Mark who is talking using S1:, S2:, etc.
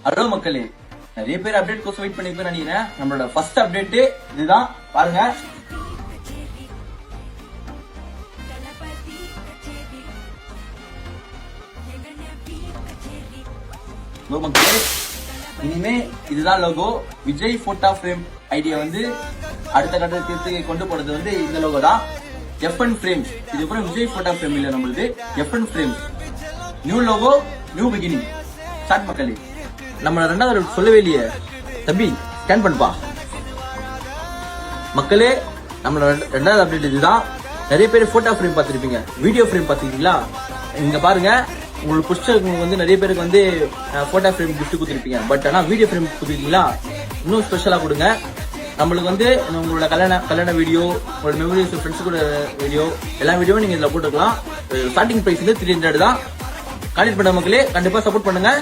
S1: Hello மக்களே, நிறைய பேர் அப்டேட் கோர்ஸ் வெயிட் பண்ணிருப்பேன் நினைக்கிறேன். நம்மளோட ஃபர்ஸ்ட் அப்டேட் இதுதான், பாருங்க. மக்களே, இனிமே இதுதான் logo. Vijay photo frame idea வந்து அடுத்த கட்டத்துக்கு கொண்டு போறது வந்து இந்த லோகோ தான். FN frame. இதுக்கப்புறம் விஜய் போட்டோ ஃப்ரேம் இல்ல, நம்மளுது FN frame. New logo, new beginning. Start மக்களே. நம்ம ரெண்டாவது சொல்லவே இல்லையே தம்பி, ஸ்கேன் பண்ணுப்பா. மக்களே, நம்மளோட ரெண்டாவது அப்டேட் இதுதான். நிறைய பேர் போட்டோ ஃப்ரேம் பார்த்திருப்பீங்க, வீடியோ ஃப்ரேம் பார்த்திருக்கீங்களா? இங்க பாருங்க, உங்களுக்கு பிடிச்சவங்க வந்து நிறைய பேருக்கு வந்து போட்டோ ஃப்ரேம் கிஃப்ட் கொடுத்துருப்பீங்க. பட் ஆனா வீடியோ ஃப்ரேம் கொடுத்துருக்கீங்களா, இன்னும் ஸ்பெஷலா கொடுங்க. நம்மளுக்கு வந்து உங்களோட கல்யாண வீடியோ, உங்களோட மெமரிஸ், ஃப்ரெண்ட்ஸ் கூட வீடியோ, எல்லா வீடியோவும் நீங்க இதுல போட்டுக்கலாம். ஸ்டார்டிங் பிரைஸ் வந்து 300 தான். கான்டெக்ட் பண்ண மக்களே, கண்டிப்பா சப்போர்ட் பண்ணுங்க.